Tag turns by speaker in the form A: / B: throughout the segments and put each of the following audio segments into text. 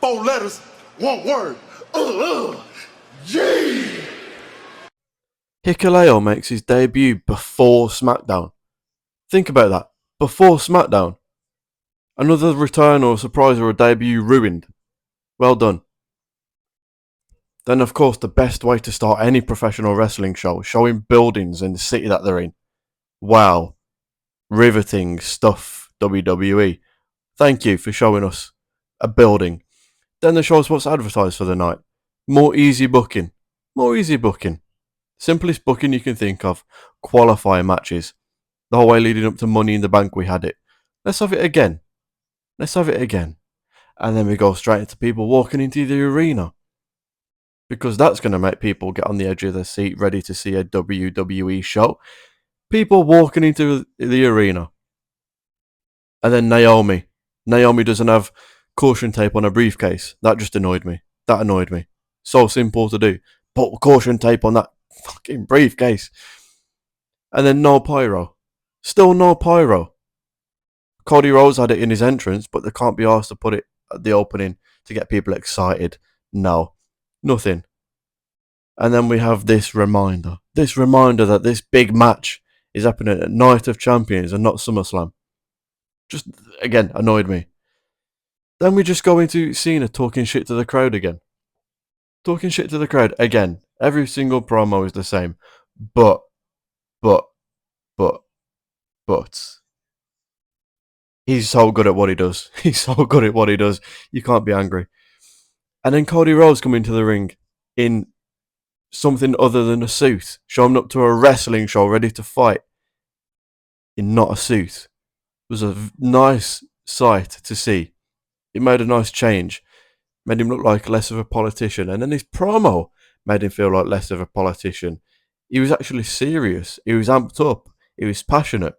A: 4 letters, 1 word. Yeah!
B: Hikuleo makes his debut before Smackdown. Think about that. Before Smackdown. Another return or surprise or a debut ruined. Well done. Then, of course, the best way to start any professional wrestling show, showing buildings in the city that they're in. Wow. Riveting stuff, WWE. Thank you for showing us a building. Then they show us what's advertised for the night. More easy booking. More easy booking. Simplest booking you can think of. Qualifying matches. The whole way leading up to Money in the Bank we had it. Let's have it again. Let's have it again. And then we go straight into people walking into the arena. Because that's going to make people get on the edge of their seat ready to see a WWE show. People walking into the arena. And then Naomi. Naomi doesn't have caution tape on her briefcase. That just annoyed me. That annoyed me. So simple to do. Put caution tape on that fucking briefcase. And then no pyro. Still no pyro. Cody Rhodes had it in his entrance, but they can't be asked to put it at the opening to get people excited. No. Nothing. And then we have this reminder. This reminder that this big match is happening at Night of Champions and not SummerSlam. Just, again, annoyed me. Then we just go into Cena talking shit to the crowd again. Talking shit to the crowd again. Every single promo is the same. But. He's so good at what he does. He's so good at what he does. You can't be angry. And then Cody Rhodes coming to the ring in something other than a suit. Showing up to a wrestling show ready to fight in not a suit. It was a nice sight to see. It made a nice change. Made him look like less of a politician. And then his promo made him feel like less of a politician. He was actually serious. He was amped up. He was passionate.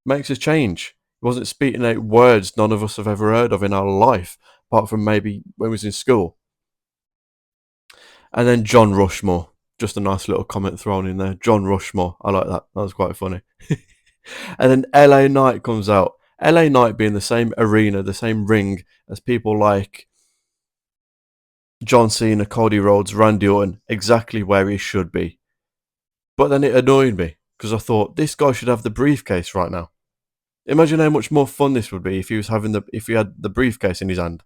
B: Makes a change. He wasn't spitting out words none of us have ever heard of in our life, apart from maybe when we was in school. And then John Rushmore. Just a nice little comment thrown in there. John Rushmore. I like that. That was quite funny. And then LA Knight comes out. LA Knight being the same arena, the same ring as people like John Cena, Cody Rhodes, Randy Orton, exactly where he should be. But then it annoyed me because I thought this guy should have the briefcase right now. Imagine how much more fun this would be if he had the briefcase in his hand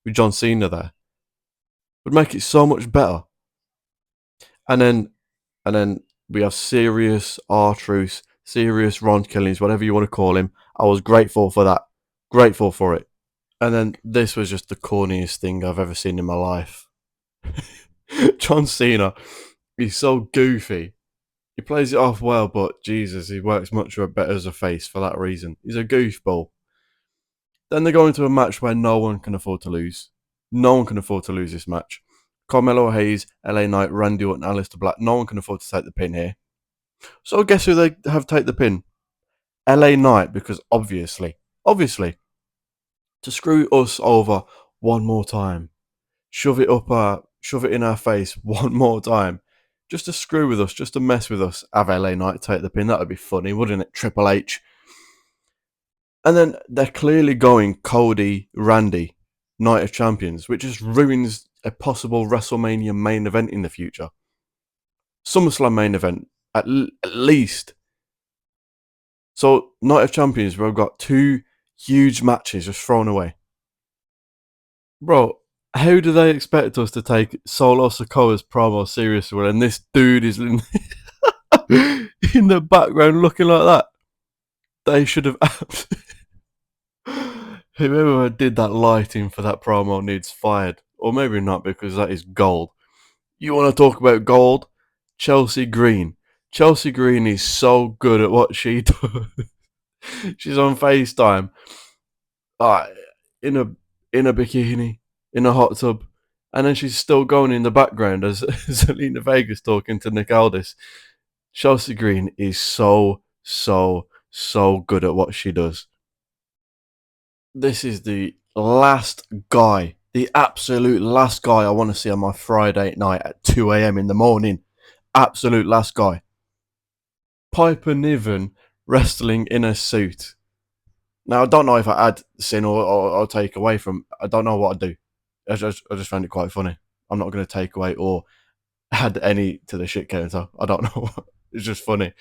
B: with John Cena there. It would make it so much better. And then we have serious R-Truth, serious Ron Killings, whatever you want to call him. I was grateful for that. Grateful for it. And then this was just the corniest thing I've ever seen in my life. John Cena, he's so goofy. He plays it off well, but Jesus, he works much better as a face for that reason. He's a goofball. Then they go into a match where no one can afford to lose. No one can afford to lose this match. Carmelo Hayes, LA Knight, Randy Orton, Aleister Black. No one can afford to take the pin here. So guess who they have take the pin? LA Knight, because obviously, to screw us over one more time, shove it in our face one more time, just to screw with us, just to mess with us, have LA Knight take the pin. That would be funny, wouldn't it? Triple H. And then they're clearly going Cody, Randy, Night of Champions, which just ruins a possible WrestleMania main event in the future. SummerSlam main event, at least. So, Night of Champions, we've got 2 huge matches just thrown away. Bro, how do they expect us to take Solo Sikoa's promo seriously when this dude is in the background looking like that? They should have... Whoever did that lighting for that promo needs fired. Or maybe not, because that is gold. You want to talk about gold? Chelsea Green. Chelsea Green is so good at what she does. She's on FaceTime. In a bikini, in a hot tub. And then she's still going in the background as Zelina Vega's talking to Nick Aldis. Chelsea Green is so good at what she does. This is the last guy, the absolute last guy I want to see on my Friday night at 2 a.m. in the morning. Absolute last guy. Piper Niven wrestling in a suit. Now, I don't know if I add sin or take away from... I don't know what I do. I just found it quite funny. I'm not going to take away or add any to the shit counter. I don't know. It's just funny.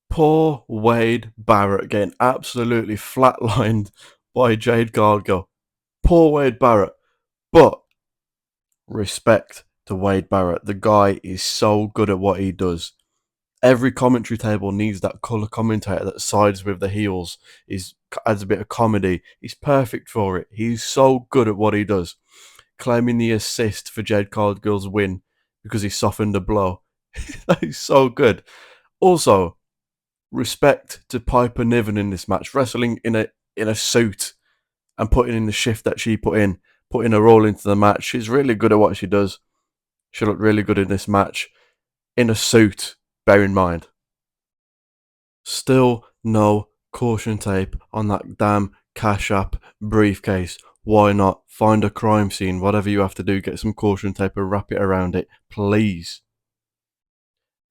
B: Poor Wade Barrett getting absolutely flatlined by Jade Cargill. Poor Wade Barrett. But respect to Wade Barrett. The guy is so good at what he does. Every commentary table needs that colour commentator that sides with the heels. He adds a bit of comedy. He's perfect for it. He's so good at what he does. Claiming the assist for Jade Cargill's win because he softened a blow. That is so good. Also, respect to Piper Niven in this match, wrestling in a suit and putting in the shift that she putting her all into the match. She's really good at what she does. She looked really good in this match in a suit, bear in mind. Still no caution tape on that damn Cash App briefcase. Why not? Find a crime scene, whatever you have to do, get some caution tape and wrap it around it, please.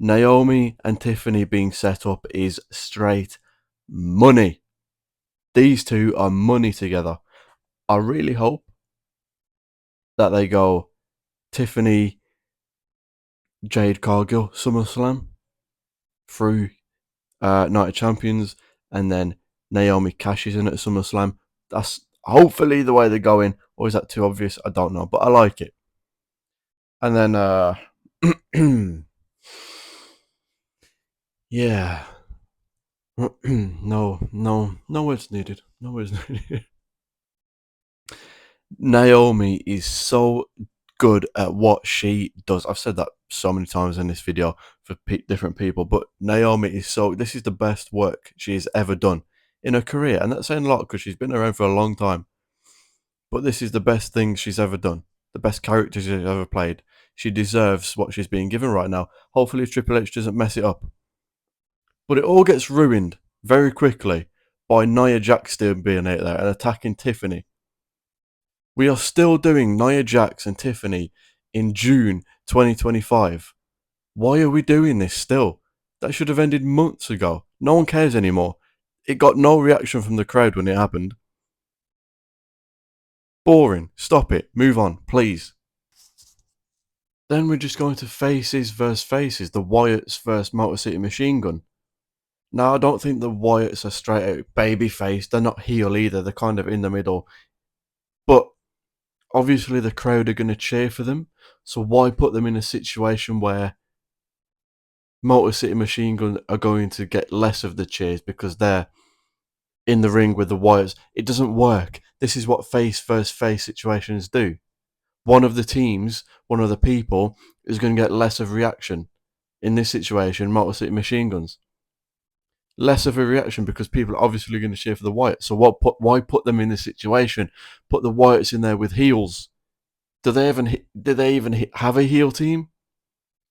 B: Naomi and Tiffany being set up is straight money. These two are money together. I really hope that they go Tiffany, Jade Cargill, SummerSlam through Night of Champions, and then Naomi cashes in at SummerSlam. That's hopefully the way they're going. Or is that too obvious? I don't know, but I like it. And then, yeah. No words needed. No words needed. Naomi is so good at what she does. I've said that so many times in this video for different people, but Naomi is this is the best work she's ever done in her career. And that's saying a lot because she's been around for a long time. But this is the best thing she's ever done. The best character she's ever played. She deserves what she's being given right now. Hopefully Triple H doesn't mess it up. But it all gets ruined very quickly by Nia Jax still being out there and attacking Tiffany. We are still doing Nia Jax and Tiffany in June 2025. Why are we doing this still? That should have ended months ago. No one cares anymore. It got no reaction from the crowd when it happened. Boring. Stop it. Move on, please. Then we're just going to faces versus faces. The Wyatts versus Motor City Machine Gun. Now, I don't think the Wyatts are straight out baby face. They're not heel either. They're kind of in the middle. But obviously the crowd are going to cheer for them. So why put them in a situation where Motor City Machine Gun are going to get less of the cheers because they're in the ring with the Wyatts? It doesn't work. This is what face versus face situations do. One of the teams, one of the people, is going to get less of reaction. In this situation, Motor City Machine Guns. Less of a reaction because people are obviously going to cheer for the Wyatts. So why put them in this situation? Put the Wyatts in there with heels. Do they even have a heel team?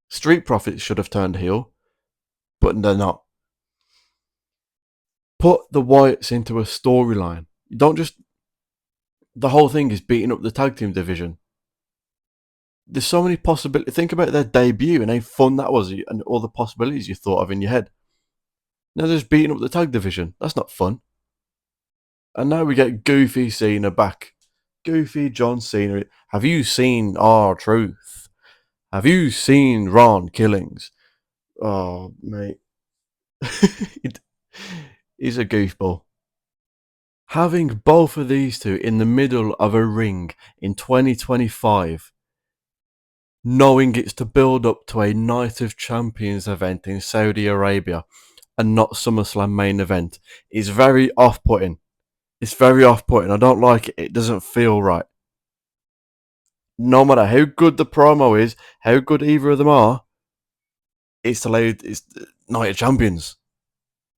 B: Street Profits should have turned heel, but they're not. Put the Wyatts into a storyline. Don't just... The whole thing is beating up the tag team division. There's so many possibilities. Think about their debut and how fun that was and all the possibilities you thought of in your head. Now they're just beating up the tag division. That's not fun. And now we get Goofy Cena back. Goofy John Cena. Have you seen R-Truth? Have you seen Ron Killings? Oh, mate. He's a goofball. Having both of these two in the middle of a ring in 2025, knowing it's to build up to a Night of Champions event in Saudi Arabia and not SummerSlam main event, is very off-putting. It's very off-putting. I don't like it. It doesn't feel right. No matter how good the promo is, how good either of them are, it's the Night of Champions.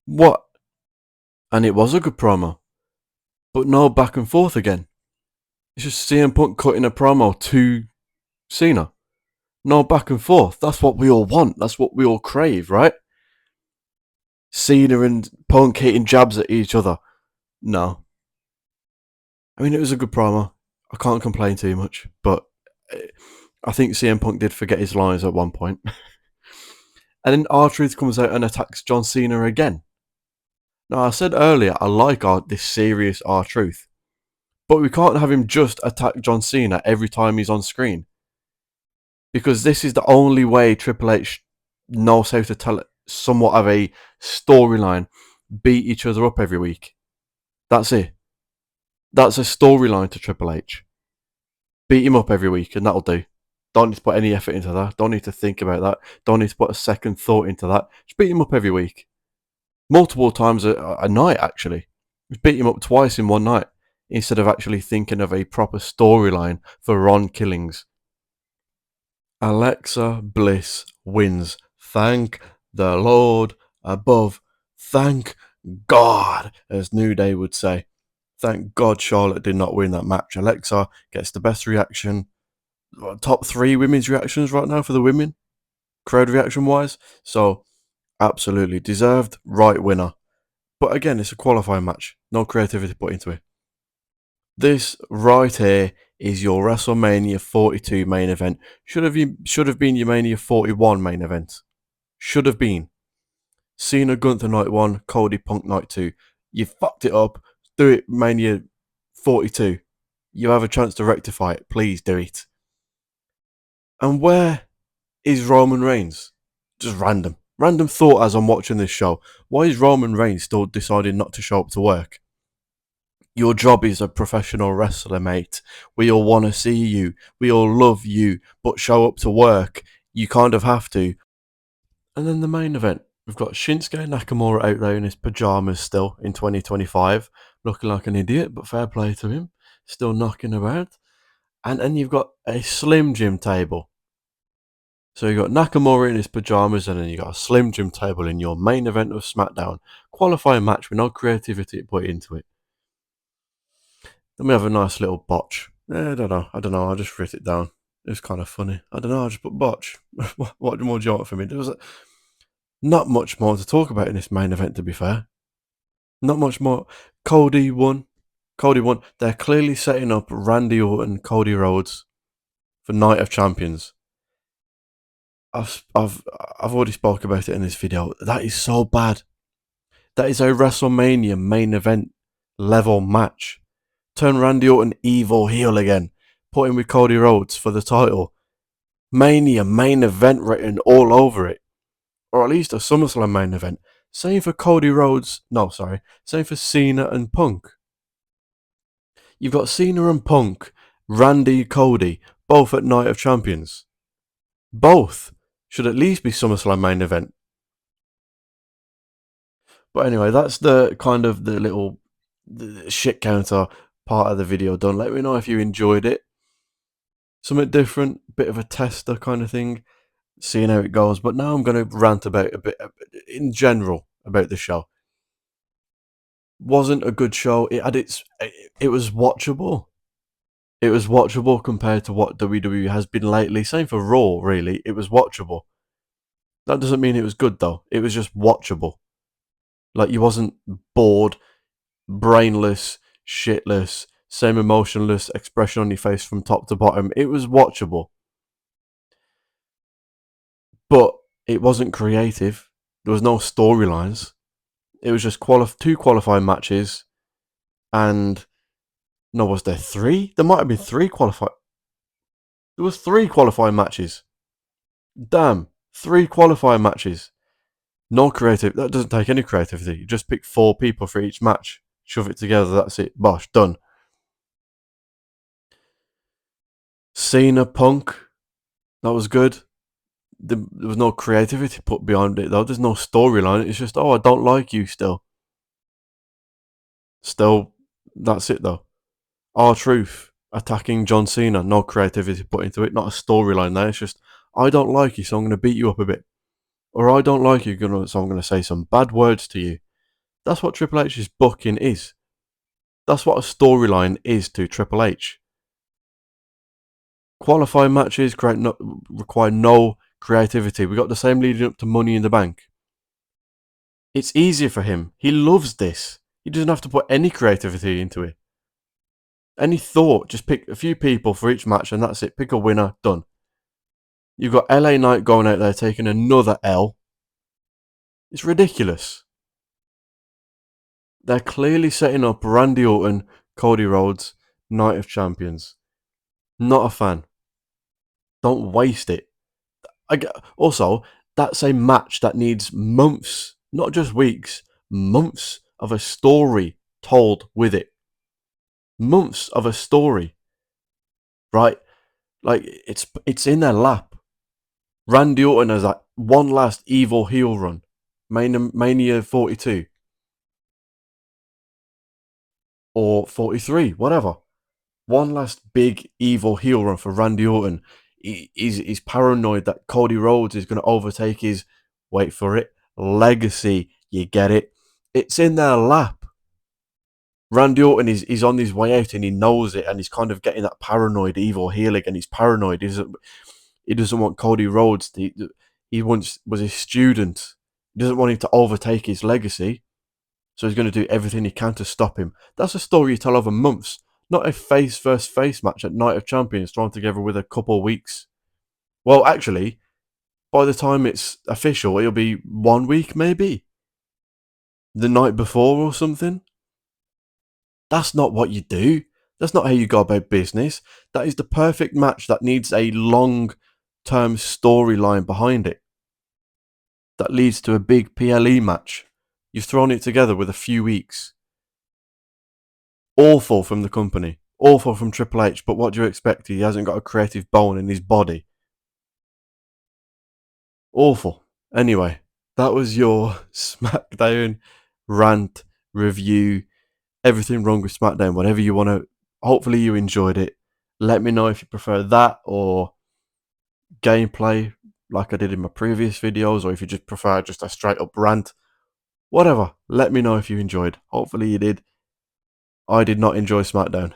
B: What? And it was a good promo. But no back and forth again. It's just CM Punk cutting a promo to Cena. No back and forth. That's what we all want. That's what we all crave, right? Cena and Punk hitting jabs at each other. No. I mean, it was a good promo. I can't complain too much. But I think CM Punk did forget his lines at one point. And then R-Truth comes out and attacks John Cena again. Now, I said earlier, I like this serious R-Truth. But we can't have him just attack John Cena every time he's on screen. Because this is the only way Triple H knows how to tell somewhat of a storyline, beat each other up every week. That's it. That's a storyline to Triple H. Beat him up every week, and that'll do. Don't need to put any effort into that. Don't need to think about that. Don't need to put a second thought into that. Just beat him up every week. Multiple times a night, actually. Just beat him up twice in one night, instead of actually thinking of a proper storyline for Ron Killings. Alexa Bliss wins. Thank the Lord above. Thank God, as New Day would say. Thank God Charlotte did not win that match. Alexa gets the best reaction. Top 3 women's reactions right now for the women, crowd reaction wise. So, absolutely deserved, right winner. But again, it's a qualifying match. No creativity put into it. This right here is your WrestleMania 42 main event. Should have been your Mania 41 main event. Should have been. Cena Gunther night 1, Cody Punk night 2. You fucked it up. Do it Mania 42. You have a chance to rectify it. Please do it. And where is Roman Reigns? Just random. Random thought as I'm watching this show. Why is Roman Reigns still deciding not to show up to work? Your job is a professional wrestler, mate. We all want to see you. We all love you. But show up to work. You kind of have to. And then the main event. We've got Shinsuke Nakamura out there in his pajamas still in 2025. Looking like an idiot, but fair play to him. Still knocking about. And then you've got a Slim Jim table. So you got Nakamura in his pajamas, and then you got a Slim Jim table in your main event of SmackDown. Qualifying match with no creativity put into it. Then we have a nice little botch. I don't know. I just wrote it down. It was kind of funny. I don't know. I just put botch. What more do you want from me? There was not much more to talk about in this main event, to be fair. Not much more. Cody won. They're clearly setting up Randy Orton, Cody Rhodes for Night of Champions. I've already spoke about it in this video. That is so bad. That is a WrestleMania main event level match. Turn Randy Orton evil heel again. Put him with Cody Rhodes for the title. Mania main event written all over it. Or at least a SummerSlam main event. Same for Cody Rhodes. No, sorry. Same for Cena and Punk. You've got Cena and Punk, Randy, Cody, both at Night of Champions. Both should at least be SummerSlam main event. But anyway, that's the kind of the shit counter part of the video done. Let me know if you enjoyed it. Something different, bit of a tester kind of thing, seeing how it goes. But now I'm going to rant about a bit in general about the show. Wasn't a good show. It was watchable. It was watchable compared to what WWE has been lately. Same for Raw, really. It was watchable. That doesn't mean it was good though. It was just watchable. Like you wasn't bored, brainless, shitless, same emotionless expression on your face from top to bottom. It was watchable. But it wasn't creative. There was no storylines. It was just 2 qualifying matches. And no, was there 3? There might have been 3 qualifying. There was 3 qualifying matches. Damn, 3 qualifying matches. No creative. That doesn't take any creativity. You just pick 4 people for each match. Shove it together. That's it. Bosh, done. Cena Punk. That was good. There was no creativity put behind it though. There's no storyline. It's just, oh, I don't like you still. Still, that's it though. R-Truth attacking John Cena. No creativity put into it. Not a storyline there. It's just, I don't like you, so I'm going to beat you up a bit. Or I don't like you, so I'm going to say some bad words to you. That's what Triple H's booking is. That's what a storyline is to Triple H. Qualifying matches require no creativity. We got the same leading up to Money in the Bank. It's easier for him. He loves this. He doesn't have to put any creativity into it. Any thought. Just pick a few people for each match and that's it. Pick a winner. Done. You've got LA Knight going out there taking another L. It's ridiculous. They're clearly setting up Randy Orton, Cody Rhodes, Night of Champions. Not a fan. Don't waste it. Also, that's a match that needs months, not just weeks, months of a story told with it. Months of a story, right? Like it's in their lap. Randy Orton has that one last evil heel run, Mania 42 or 43, whatever. One last big evil heel run for Randy Orton. He's paranoid that Cody Rhodes is going to overtake his, wait for it, legacy. You get it? It's in their lap. Randy Orton is on his way out and he knows it, and he's kind of getting that paranoid evil heel again. He's paranoid. He doesn't want Cody Rhodes. He once was his student. He doesn't want him to overtake his legacy. So he's going to do everything he can to stop him. That's a story you tell over months, not a face versus face match at Night of Champions thrown together with a couple of weeks. Well, actually, by the time it's official, it'll be 1 week maybe. The night before or something. That's not what you do. That's not how you go about business. That is the perfect match that needs a long-term storyline behind it. That leads to a big PLE match. You've thrown it together with a few weeks. Awful from the company. Awful from Triple H, but what do you expect? He hasn't got a creative bone in his body. Awful. Anyway, that was your Smackdown rant review. Everything wrong with Smackdown, whatever you want to. Hopefully you enjoyed it. Let me know if you prefer that or gameplay like I did in my previous videos, or if you just prefer just a straight up rant. Whatever. Let me know if you enjoyed. Hopefully you did. I did not enjoy SmackDown.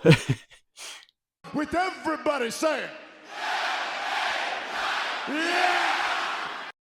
A: With everybody saying, yeah!